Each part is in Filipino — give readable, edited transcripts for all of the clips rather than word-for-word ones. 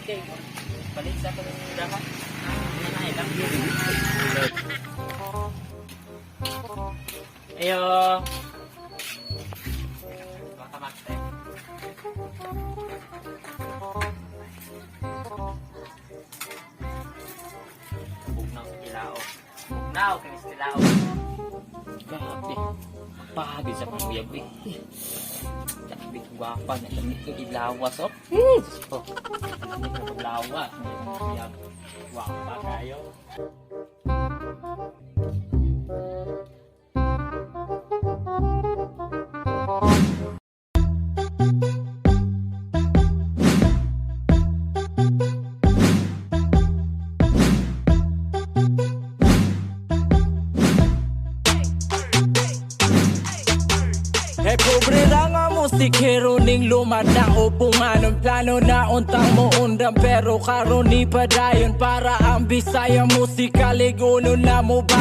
kay balik sa kung dapat. Nanay lang. Ayo. Baka master. Bugnaw sa kilao. Bugnaw kay kilao. Grabe. Pagi sa panguyab eh. Grabe guwapa na kami ilawas oh. Oh. Ano na paglawas. Uyab. Guwapa kayo. Pobre ra nga musikero ning lumadang upungan ng plano na untang mo undang pero karon ni padayon para ang Bisaya musika liguno na mo ba.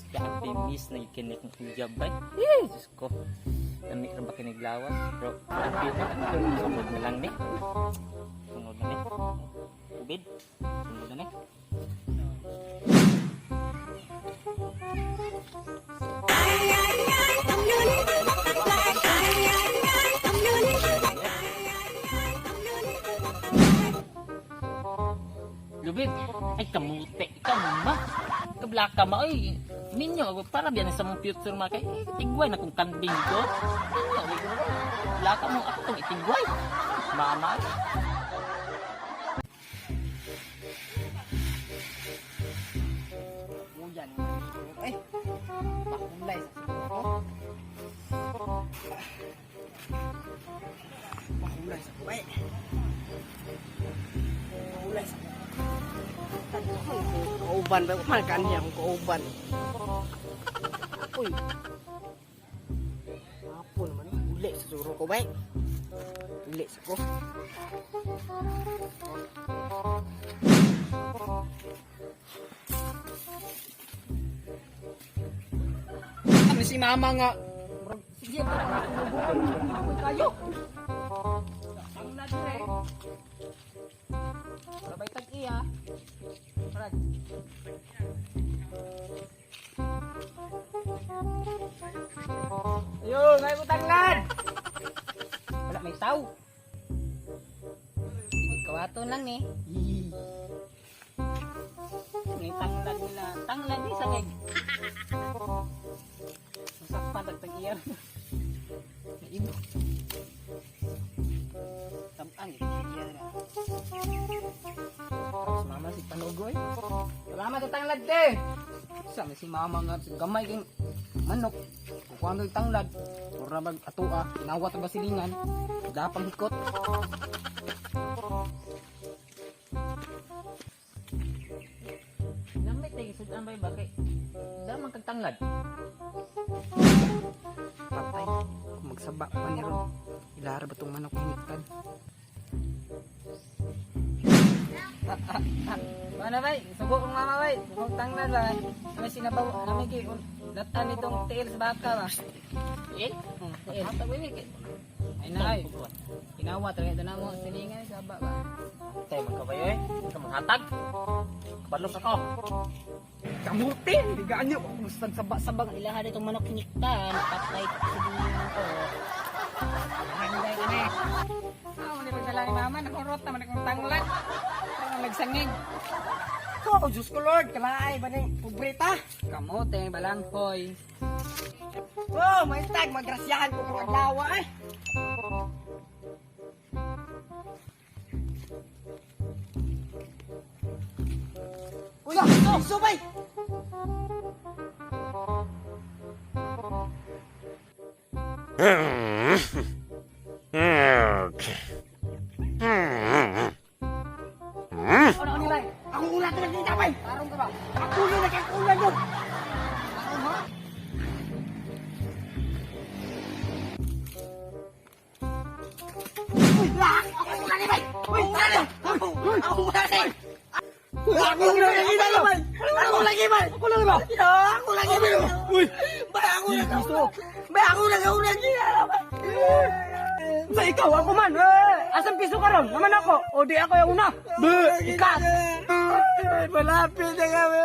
Grabe miss na ikinik ng kuyab ay. Diyos ko. Nami rin ba kiniglawas? Bro, grabe na. Sunod na lang ni. Sunod na ni. Ubid. Sunod na ni. Lubid. Ay kamute. Kamuma. Kablaka ma. Ay. Ninyo. Para biyan sa mong future mga kay. Tigway na kung kanding ko. Laka mong aktong itigway. Mama. Uyan. Ay. Makulay sa siguro. Makulay sa kuway. Makulay sa kauban ba? Makan niya akong kauban. Uy. Apa naman? Ulit sa suro ko ba? Ulit sa ko. Ano si mama nga? Sige pa lang ako kayo. Ang nadire. Sabay tag-iya. Brad. Ayun, ngay mo tanglad. Wala may tao. Kawato lang eh. May tanglad nila. Tanglad ni sangig. Masakpan tag-iya. Naibo. Tampang iya na. Mama si Panugoy. Salamat sa tanglad te. Sama si mama nga gamay king manok. Kukuha ng tanglad. Pura mag atua. Inawat ang basilingan. Dapang hikot. Gamit tayo sudan ba yung bakay? Damang kag tanglad. Patay. Kung magsaba pa ni Ron. Ilara ba itong manok hinitan? Mana bay, subok ng mama bay, subok tanglad ba? Kami sinabaw, kami datan itong tiil sa baka ba? Eh? Tiil. Ay na ay, kinawa talaga ito na mo, silingan sa baba ba? Tayo magkabayo eh. Ito manghatag. Kabalos ako. Kamutin! Bigaan niyo! Kung saba-sabang Ilahan itong manok hiniktan, patay silingan ko. Handay ka na. Hindi pa sila ni mama, nakurot naman akong tanglad. Parang nagsangig. Oh, Diyos ko Lord! Kalaay ba na yung pubrita? Kamote, balanghoy. Oh, may tag! Magrasyahan ko kung aglawa eh! Uya! Subay! Ano nilay? Ako ulat na naging tapay! Parang ka ba? Ako yun nagkakulan yun! Ako ha? Ako lagi naman. Ako lagi man. Ako lagi ba? Ako lagi ba? Uy. Ba ako lagi. Ba ako lagi naman. Sa ikaw ako man. Asam piso ka ron? Naman ako. O di ako yung una. Ikat. Malapit na kami.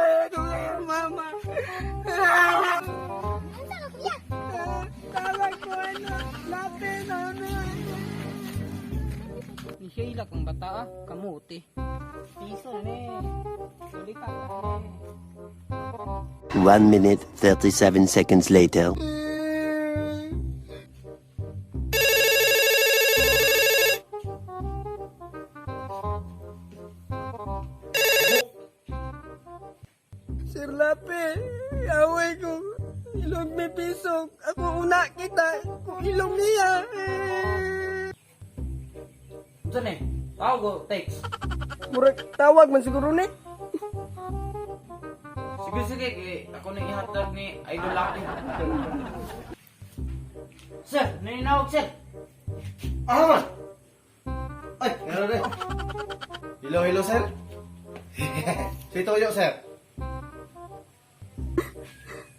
Mama. Tawag ko na. Lapit na. Ni Sheila kang bata kamuti. Piso na Sulitan na 1 minute 37 seconds later. Sir Lape, away ko. Ilog may piso. Ako una kita. Kung ilog niya. Saan eh? Tawag ko, text. Murag tawag man siguro ni. Sige, ako na ihatag ni Idol Lucky. Sir, naninawag sir. Man! Ay, meron rin. Hello, sir. Si Toyo, sir.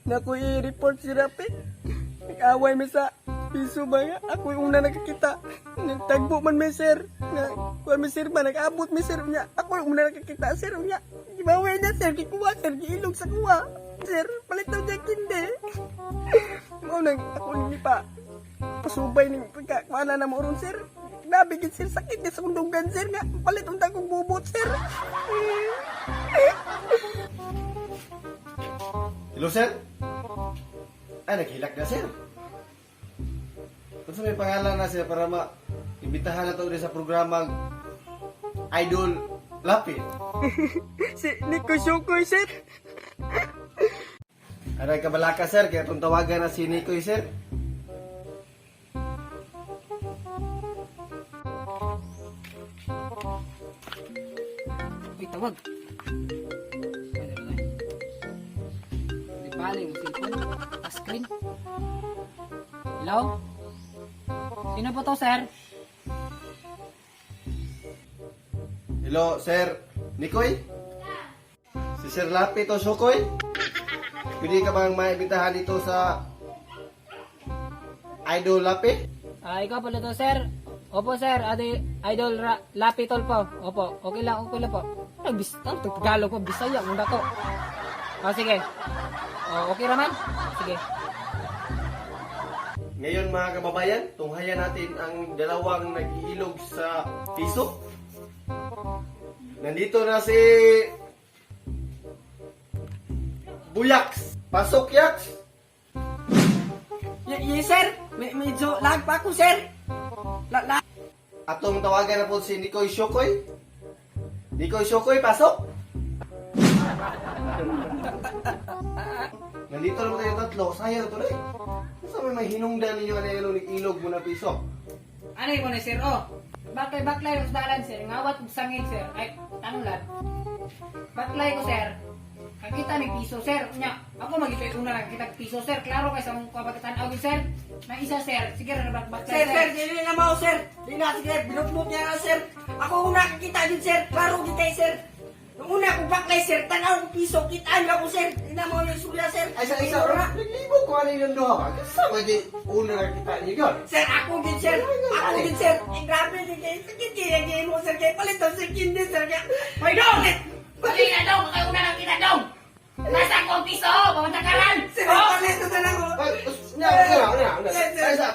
Naku i-report si Rapi. Nag-away mi sa piso ba nga? Ako yung una nakakita. Nagtagbo man mi sir. Kuha mi sir ba? Nag-abot mi sir niya. Ako yung una nakakita sir niya. Gibaway na sir. Gikuha sir. Giilog sa kuha. Sir, palit daw niya kindi. Mo nang ako ni pa. Pasubay ni pagkakuana na mo ron sir. Nabigit sir sakit niya sa undugan sir nga. Palit unta kong bubot sir. Hello, sir. Ay, naghilak na, sir. Kung sa may pangalan na, sir, para imbitahan na to ulit sa programang Idol Lapid. Si Nico Shokoy sir. Aray kabalaka, sir, kaya itong tawagan na si Nicoy, sir. Uy, tawag. Di pala yung cellphone. Screen. Hello? Sino po to, sir? Hello, sir. Nicoy? Si Sir Lapid o Shokoy? Pwede ka bang maimbitahan dito sa Idol Lapid? Ikaw pala to, sir. Opo, sir. Idol Lapitol po. Opo, okay lang po. Ang Tagalog po, Bisaya, muna to. Sige. Okay raman? Sige. Ngayon mga kababayan, tunghayan natin ang dalawang nag-iilog sa piso. Nandito na si Buyaks. Pasok, Yaks. Yes, sir. Medyo lag pa ako, sir. Atong tawagan na po si Nicoy Shokoy. Nicoy Shokoy, pasok. Nandito na po tayo tatlo. Sayang ito na eh. Saan may hinungdan ninyo na yung ilog mo na piso? Ano yung muna, sir? Baklay yung dalan, sir. Ngawat kong sangil, sir. Ay, tanglad. Baklay ko, sir. Kakita ni piso, sir. Nya, ako mag-ipay una lang kita piso, sir. Klaro kayo sa mong kapagkatanaw, sir. Na isa, sir. Sige, baklay, sir. Sir, hindi na mo, sir. Hindi na, sige. Binutmut niya na, sir. Ako una kakita din, sir. Klaro kita, sir. Nung una akong baklay, sir. Tanaw ko piso. Kitaan ako, sir. Hindi na mo yung suya, sir. Ay, sa isa, naglibo ko ano yung doha ka. Kasama di una na kita niyo yun. Sir, ako din, sir. Ako din, sir. Grabe din kayo. Sakit kayo mo, sir. Kaya palit daw, sir. Hindi, sir. Hoy, dong! Palit na, dong. Kayo una lang kita, dong. Nasa akong piso. Pamunta ka lang. Sir, palit na lang ako.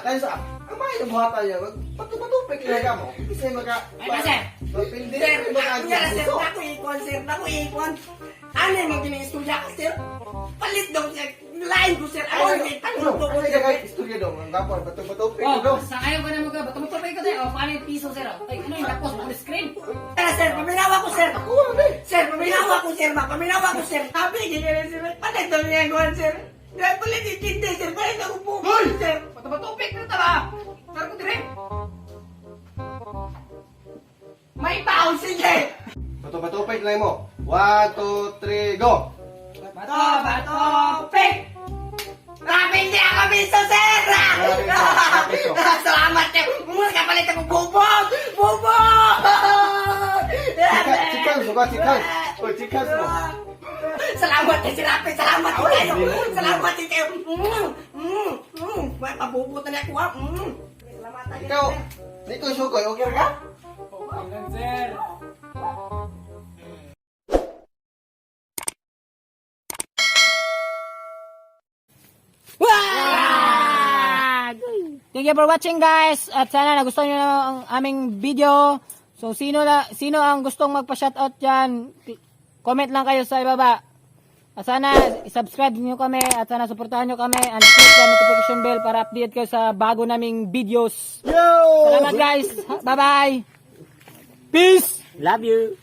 Kaya sa, ang mga yung buhatan niya, patupatupik na ka mo. Kasi maka... Ay, na, sir. Mapindi Sir, na maka... ako yan, sir. Ako ikon, sir. Ako ikon. Ano yung mga gini-istorya ka, sir? Palit daw, sir. Lain ko, sir. Ako yung itanong ko, Ay, sir. kaya istorya dong. Ang kapon, patupatupik ko dong. Sa ngayon ko na mga batumutupay ko tayo. Paano yung piso, sir? Ay, ano yung tapos mo screen? Sir, paminawa ko, sir. Ako, sir, paminawa ko, sir. Paminawa ko, sir. Sabi, ganyan, sir. Palit daw niya yung sir. Dahil palit yung kindi, sir. Palit ako po, sir. Batumutupik na tala. Sir, ko dire. May baon, sige. Patupatupik lang mo. 1, 2, 3, go! Bato, pik! Grabe, hindi ako piso, sir! Piso. Salamat, sir! Muna ka palit ako, bubog! Bubog! Sikang, suka, sikang. O, chikas mo. Salamat kay si Rapi, salamat kayo. Salamat kayo. May pabubutan niya ako ha. Salamat tayo. Ikaw, di ko sukoy, okay ka? Sir. Thank you for watching guys. At sana nagustuhan nyo ang aming video. So sino ang gustong magpa-shoutout dyan, comment lang kayo sa ibaba. At sana subscribe nyo kami at sana suportahan nyo kami and click the notification bell para update kayo sa bago naming videos. Salamat guys. Bye bye. Peace. Love you.